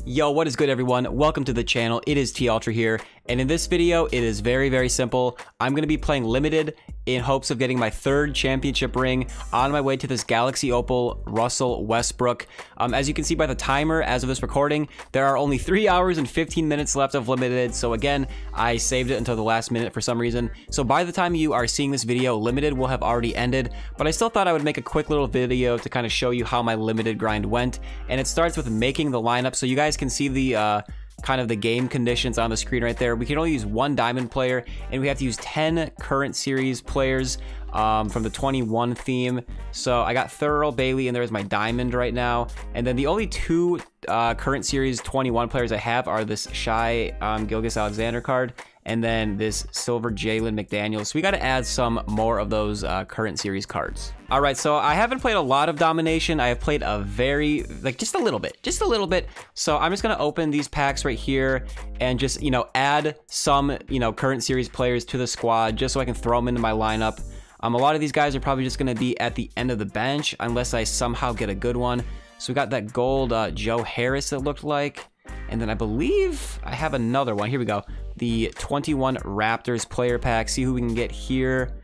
Yo, what is good everyone? Welcome to the channel. It is T Ultra here, and in this video it is very simple. I'm going to be playing limited in hopes of getting my third championship ring on my way to this Galaxy Opal Russell Westbrook. As you can see by the timer as of this recording, there are only 3 hours and 15 minutes left of limited. So again, I saved it until the last minute for some reason. So by the time you are seeing this video, limited will have already ended, but I still thought I would make a quick little video to kind of show you how my limited grind went. And it starts with making the lineup, so you guys can see the kind of the game conditions on the screen right there. We can only use one diamond player, and we have to use 10 current series players from the 21 theme. So I got Thurl Bailey, and there's my diamond right now. And then the only two current series 21 players I have are this Shy Gilgeous-Alexander card, and then this silver Jalen McDaniels. So we got to add some more of those current series cards. All right, so I haven't played a lot of domination. I have played a very, just a little bit. So I'm just gonna open these packs right here and just, add some, current series players to the squad just so I can throw them into my lineup. A lot of these guys are probably just gonna be at the end of the bench unless I somehow get a good one. So we got that gold Joe Harris, it looked like. And then I believe I have another one. Here we go. The 21 Raptors player pack. See who we can get here.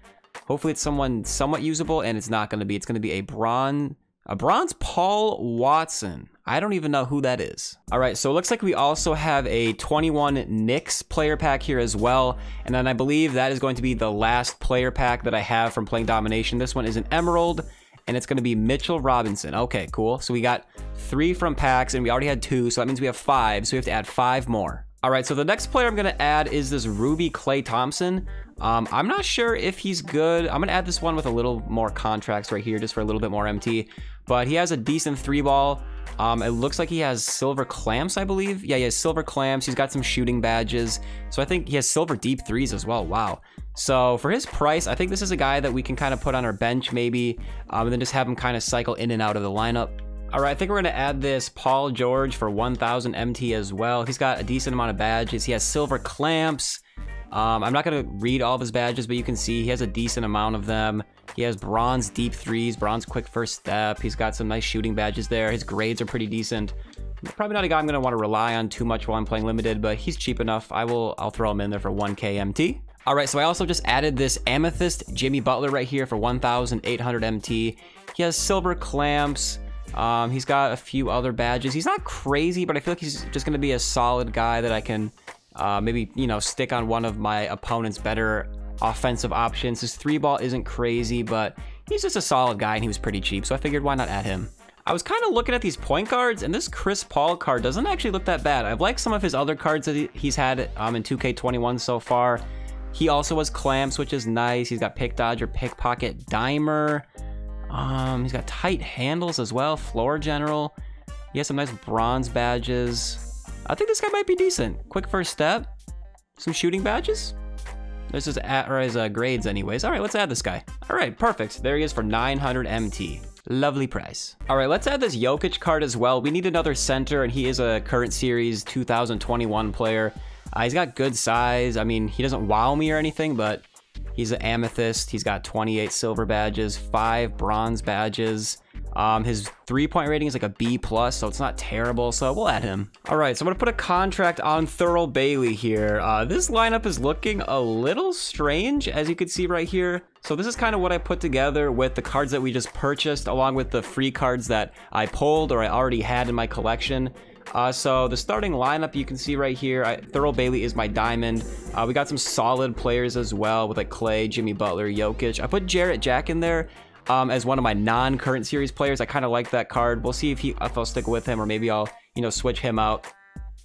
Hopefully it's someone somewhat usable, and it's not going to be. It's going to be a bronze Paul Watson. I don't even know who that is. All right, so it looks like we also have a 21 Knicks player pack here as well. And then I believe that is going to be the last player pack that I have from playing domination. This one is an Emerald, and it's going to be Mitchell Robinson. Okay, cool. So we got 3 from packs, and we already had 2, so that means we have 5. So we have to add 5 more. All right, so the next player I'm going to add is this Ruby Klay Thompson. I'm not sure if he's good. I'm going to add this one with a little more contracts right here, just for a little bit more MT. But he has a decent 3-ball. It looks like he has silver clamps, I believe. Yeah, he has silver clamps. He's got some shooting badges. So I think he has silver deep threes as well. Wow. So for his price, I think this is a guy that we can kind of put on our bench maybe, and then just have him kind of cycle in and out of the lineup. All right, I think we're going to add this Paul George for 1,000 MT as well. He's got a decent amount of badges. He has silver clamps. I'm not going to read all of his badges, but you can see he has a decent amount of them. He has bronze deep threes, bronze quick first step. He's got some nice shooting badges there. His grades are pretty decent. Probably not a guy I'm going to want to rely on too much while I'm playing limited, but he's cheap enough. I'll throw him in there for 1K MT. All right, so I also just added this Amethyst Jimmy Butler right here for 1,800 MT. He has silver clamps. He's got a few other badges. He's not crazy, but I feel like he's just going to be a solid guy that I can maybe, stick on one of my opponent's better offensive options. His 3-ball isn't crazy, but he's just a solid guy, and he was pretty cheap, so I figured why not add him. I was kind of looking at these point guards, and this Chris Paul card doesn't actually look that bad. I've liked some of his other cards that he's had in 2K21 so far. He also has clamps, which is nice. He's got pick dodger, pickpocket, dimer. He's got tight handles as well, floor general. He has some nice bronze badges. I think this guy might be decent. Quick first step, some shooting badges. This is his grades anyways. All right, let's add this guy. All right, perfect. There he is for 900 MT. Lovely price. All right, let's add this Jokic card as well. We need another center, and he is a current series 2021 player. He's got good size. I mean, he doesn't wow me or anything, but he's an Amethyst. He's got 28 silver badges, 5 bronze badges. His 3-point rating is like a B+, so it's not terrible, so we'll add him. All right, so I'm gonna put a contract on Thurl Bailey here. This lineup is looking a little strange, as you can see right here. So this is kind of what I put together with the cards that we just purchased, along with the free cards that I pulled or I already had in my collection. So the starting lineup you can see right here, Thurl Bailey is my diamond. We got some solid players as well with like Klay, Jimmy Butler, Jokic. I put Jarrett Jack in there as one of my non-current series players. I kind of like that card. We'll see if I'll stick with him, or maybe I'll switch him out.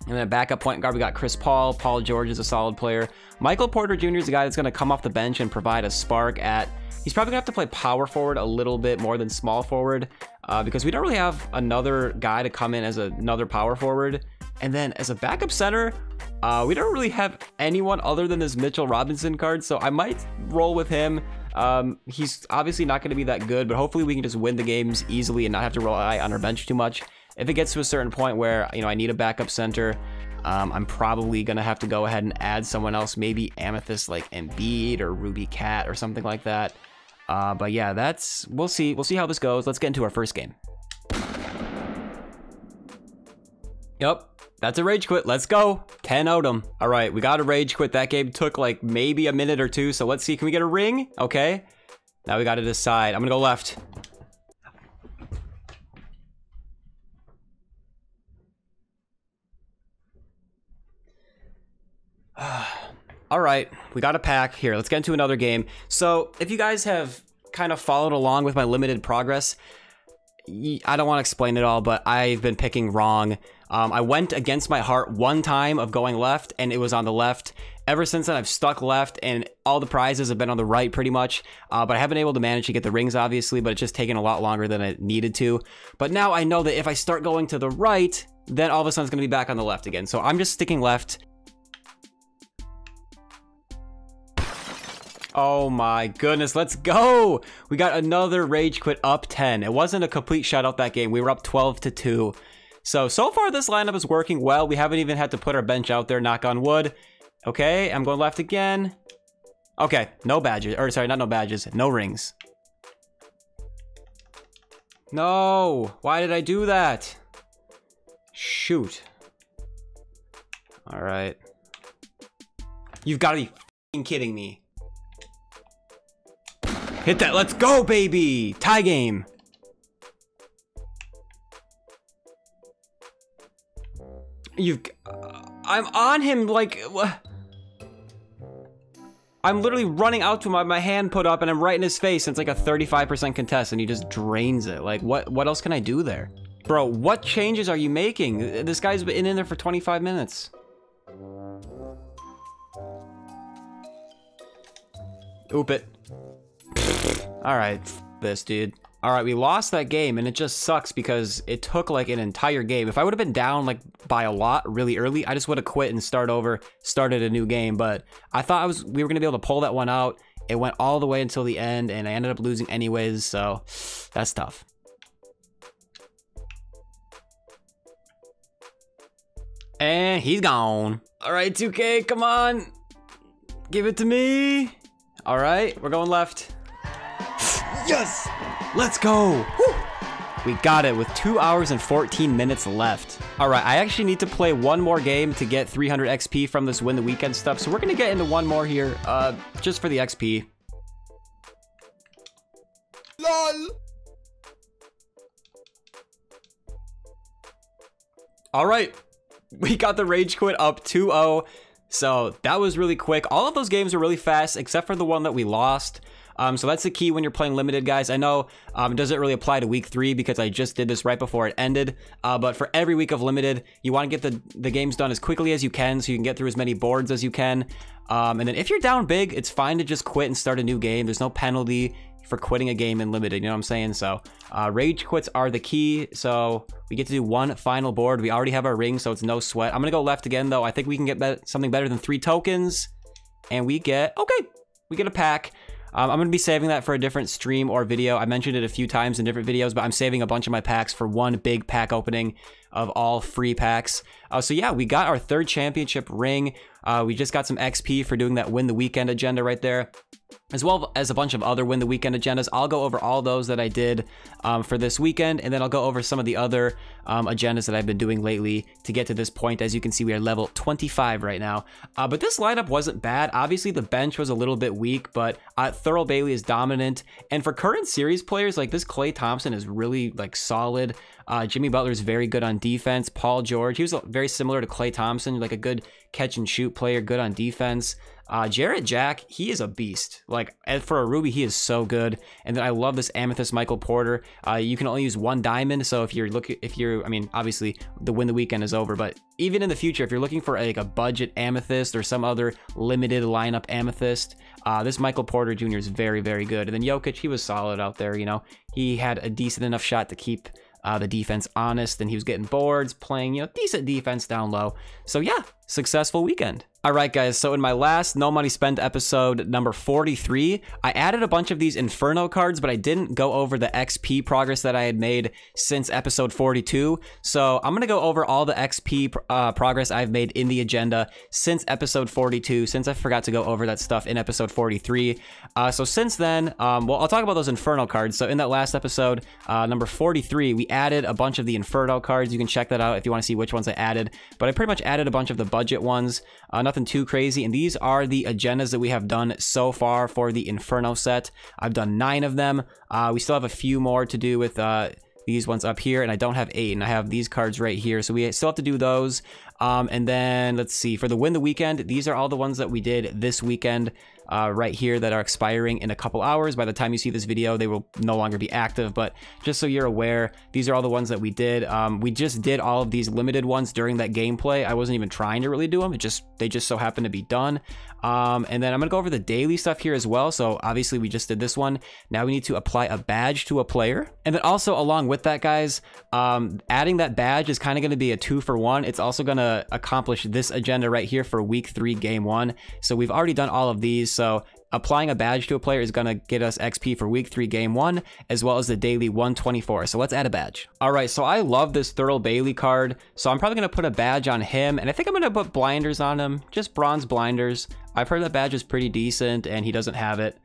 And then backup point guard, we got Chris Paul. Paul George is a solid player. Michael Porter Jr. is a guy that's going to come off the bench and provide a spark at... He's probably going to have to play power forward a little bit more than small forward because we don't really have another guy to come in as another power forward. And then as a backup center, we don't really have anyone other than this Mitchell Robinson card, so I might roll with him. He's obviously not going to be that good, but hopefully we can just win the games easily and not have to rely on our bench too much. If it gets to a certain point where, I need a backup center, I'm probably going to have to go ahead and add someone else, maybe Amethyst like Embiid or Ruby Cat or something like that. But yeah, we'll see how this goes. Let's get into our first game. Yep, that's a rage quit. Let's go. 10 out him. All right, we got a rage quit. That game took like maybe a minute or two. So let's see. Can we get a ring? Okay. Now we got to decide. I'm going to go left. All right, we got a pack here. Let's get into another game. So if you guys have kind of followed along with my limited progress, I don't want to explain it all, but I've been picking wrong. I went against my heart one time of going left, and it was on the left. Ever since then, I've stuck left, and all the prizes have been on the right pretty much. But I haven't been able to manage to get the rings, obviously, but it's just taken a lot longer than it needed to. But now I know that if I start going to the right, then all of a sudden it's going to be back on the left again. So I'm just sticking left. Oh my goodness, let's go! We got another rage quit, up 10. It wasn't a complete shutout that game. We were up 12-2. So far this lineup is working well. We haven't even had to put our bench out there, knock on wood. Okay, I'm going left again. Okay, no badges. Or sorry, not no badges, no rings. No, why did I do that? Shoot. All right. You've got to be f***ing kidding me. Hit that, let's go, baby! Tie game. I'm on him, like, I'm literally running out to my hand put up and I'm right in his face. And it's like a 35% contest and he just drains it. Like, what else can I do there? Bro, what changes are you making? This guy's been in there for 25 minutes. Oop it. All right, this dude. All right, we lost that game and it just sucks because it took like an entire game. If I would have been down like by a lot really early, I just would have quit and started a new game. But I thought we were gonna be able to pull that one out. It went all the way until the end and I ended up losing anyways, so that's tough. And he's gone. All right, 2K, come on. Give it to me. All right, we're going left. Yes! Let's go! Woo! We got it with 2 hours and 14 minutes left. All right, I actually need to play one more game to get 300 XP from this win the weekend stuff. So we're gonna get into one more here, just for the XP. LOL! All right, we got the rage quit up 2-0. So that was really quick. All of those games were really fast, except for the one that we lost. So that's the key when you're playing limited, guys. I know it doesn't really apply to week 3 because I just did this right before it ended. But for every week of limited, you want to get the games done as quickly as you can so you can get through as many boards as you can. And then if you're down big, it's fine to just quit and start a new game. There's no penalty for quitting a game in limited, you know what I'm saying? So rage quits are the key. So we get to do one final board. We already have our ring, so it's no sweat. I'm gonna go left again though. I think we can get something better than 3 tokens. And we get, okay, we get a pack. I'm going to be saving that for a different stream or video. I mentioned it a few times in different videos, but I'm saving a bunch of my packs for one big pack opening of all free packs. So yeah, we got our 3rd championship ring. We just got some XP for doing that win the weekend agenda right there, as well as a bunch of other win the weekend agendas. I'll go over all those that I did for this weekend, and then I'll go over some of the other agendas that I've been doing lately to get to this point. As you can see, we are level 25 right now. But this lineup wasn't bad. Obviously, the bench was a little bit weak, but Thurl Bailey is dominant. And for current series players, like this Klay Thompson is really like solid. Jimmy Butler is very good on defense. Paul George, he was very similar to Klay Thompson, like a good catch and shoot player, good on defense. Jarrett Jack, he is a beast. Like for a Ruby, he is so good. And then I love this Amethyst Michael Porter. You can only use 1 diamond. So if you're, I mean, obviously the win the weekend is over, but even in the future, if you're looking for like a budget Amethyst or some other limited lineup Amethyst, this Michael Porter Jr. is very, very good. And then Jokic, he was solid out there. You know, he had a decent enough shot to keep the defense honest, and he was getting boards, playing, you know, decent defense down low. So yeah, successful weekend. All right, guys, so in my last No Money Spent episode, number 43, I added a bunch of these Inferno cards, but I didn't go over the XP progress that I had made since episode 42. So I'm going to go over all the XP progress I've made in the agenda since episode 42, since I forgot to go over that stuff in episode 43. So since then, well, I'll talk about those Inferno cards. So in that last episode, number 43, we added a bunch of the Inferno cards. You can check that out if you want to see which ones I added, but I pretty much added a bunch of the budget ones. Nothing too crazy, and these are the agendas that we have done so far for the Inferno set. I've done 9 of them. We still have a few more to do with these ones up here, and I don't have 8, and I have these cards right here, so we still have to do those. And then let's see, for the Win the Weekend, these are all the ones that we did this weekend right here that are expiring in a couple hours. By the time you see this video, they will no longer be active, but just so you're aware, these are all the ones that we did. We just did all of these limited ones during that gameplay. I wasn't even trying to really do them. They just so happened to be done. And then I'm gonna go over the daily stuff here as well. So obviously we just did this one. Now we need to apply a badge to a player. And then also along with that, guys, adding that badge is kind of gonna be a 2-for-1. It's also gonna accomplish this agenda right here for week 3 game 1. So we've already done all of these. So applying a badge to a player is going to get us XP for week 3 game 1, as well as the daily 124. So let's add a badge. All right, so I love this Thurl Bailey card, so I'm probably going to put a badge on him, and I think I'm going to put blinders on him, just bronze blinders. I've heard that badge is pretty decent and he doesn't have it,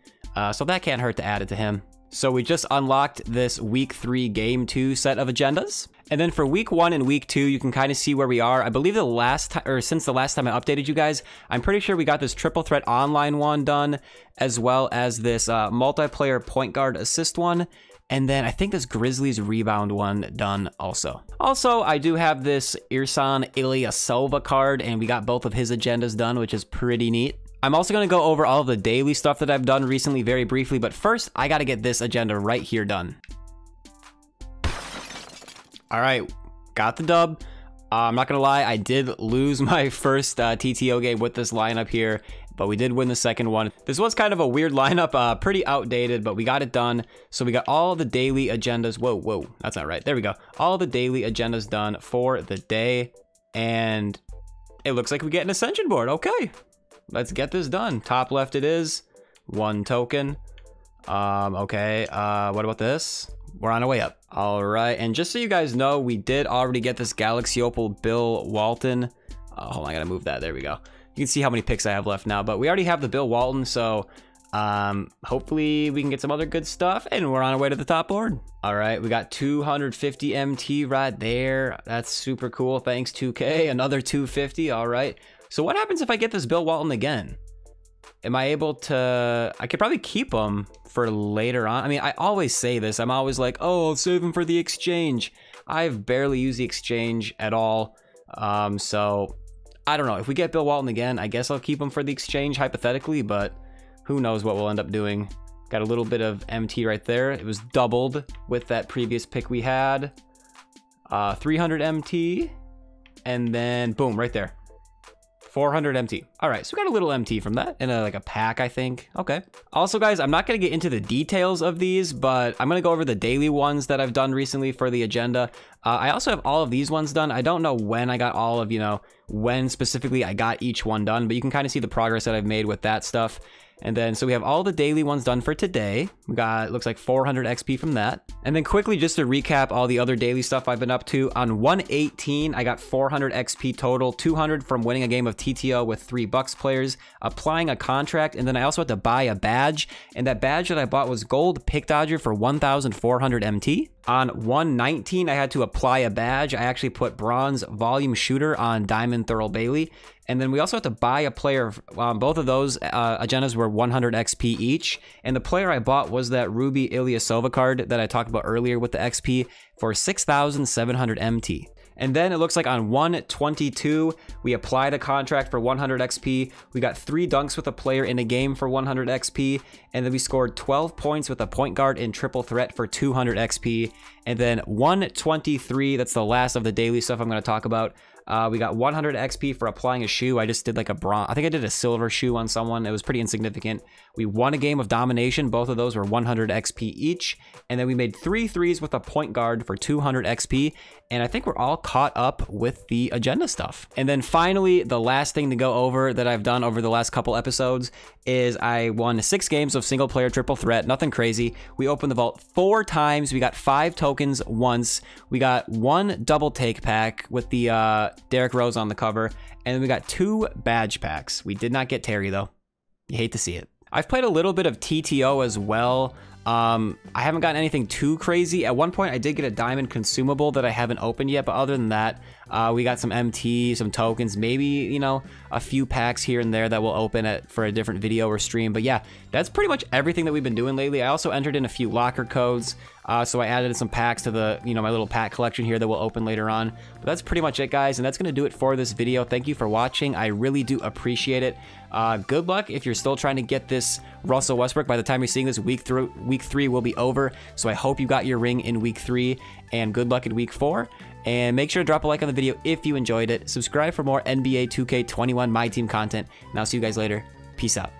so that can't hurt to add it to him. So we just unlocked this week 3 game 2 set of agendas. And then for week 1 and week 2, you can kind of see where we are. I believe the last time, or since the last time I updated you guys, I'm pretty sure we got this triple threat online one done, as well as this multiplayer point guard assist one. And then I think this Grizzlies rebound one done also. Also, I do have this Ersan Ilyasova card, and we got both of his agendas done, which is pretty neat. I'm also going to go over all of the daily stuff that I've done recently very briefly, but first, I got to get this agenda right here done. All right, got the dub. I'm not going to lie, I did lose my first TTO game with this lineup here, but we did win the second one. This was kind of a weird lineup, pretty outdated, but we got it done. So we got all the daily agendas. Whoa, that's not right. There we go. All the daily agendas done for the day, and it looks like we get an Ascension board. Okay. Let's get this done. Top left it is. 1 token. Okay. What about this? We're on our way up. All right. And just so you guys know, we did already get this Galaxy Opal Bill Walton. Hold on, I gotta move that. There we go. You can see how many picks I have left now, but we already have the Bill Walton, so hopefully we can get some other good stuff, and we're on our way to the top board. All right, we got 250 MT right there. That's super cool. Thanks, 2K. Another 250. All right. So what happens if I get this Bill Walton again? Am I able to... I could probably keep him for later on. I mean, I always say this. I'm always like, oh, I'll save him for the exchange. I've barely used the exchange at all. So I don't know. If we get Bill Walton again, I guess I'll keep him for the exchange hypothetically, but who knows what we'll end up doing. Got a little bit of MT right there. It was doubled with that previous pick we had. 300 MT. And then boom, right there. 400 MT. All right, so we got a little MT from that in like a pack, I think. Okay. Also, guys, I'm not going to get into the details of these, but I'm going to go over the daily ones that I've done recently for the agenda. I also have all of these ones done. I don't know when I got all of, when specifically I got each one done, but you can kind of see the progress that I've made with that stuff. And then, so we have all the daily ones done for today. We got, looks like 400 XP from that. And then quickly, just to recap all the other daily stuff I've been up to, on 118, I got 400 XP total, 200 from winning a game of TTO with 3 Bucks players, applying a contract, and then I also had to buy a badge. And that badge that I bought was Gold Pick Dodger for 1,400 MT. On 119, I had to apply a badge. I actually put Bronze Volume Shooter on Diamond Thurl Bailey. And then we also have to buy a player. Both of those agendas were 100 XP each. And the player I bought was that Ruby Ilyasova card that I talked about earlier with the XP for 6,700 MT. And then it looks like on 122, we applied a contract for 100 XP. We got 3 dunks with a player in a game for 100 XP. And then we scored 12 points with a point guard in triple threat for 200 XP. And then 123, that's the last of the daily stuff I'm going to talk about. We got 100 XP for applying a shoe. I just did like a bronze. I think I did a silver shoe on someone. It was pretty insignificant. We won a game of domination. Both of those were 100 XP each. And then we made 3 threes with a point guard for 200 XP. And I think we're all caught up with the agenda stuff. And then finally, the last thing to go over that I've done over the last couple episodes is I won 6 games of single player triple threat. Nothing crazy. We opened the vault 4 times. We got 5 tokens once. We got 1 double take pack with the Derrick Rose on the cover. And then we got 2 badge packs. We did not get Terry though. You hate to see it. I've played a little bit of TTO as well. I haven't gotten anything too crazy. At one point, I did get a diamond consumable that I haven't opened yet, but other than that, we got some MT, some tokens, maybe, you know, a few packs here and there that will open for a different video or stream. But yeah, that's pretty much everything that we've been doing lately. I also entered in a few locker codes, so I added some packs to the, you know, my little pack collection here that will open later on. But that's pretty much it, guys, and that's going to do it for this video. Thank you for watching. I really do appreciate it. Good luck if you're still trying to get this Russell Westbrook. By the time you're seeing this, week 3 will be over. So I hope you got your ring in week 3, and good luck in week 4. And make sure to drop a like on the video if you enjoyed it. Subscribe for more NBA 2K21 MyTeam content, and I'll see you guys later. Peace out.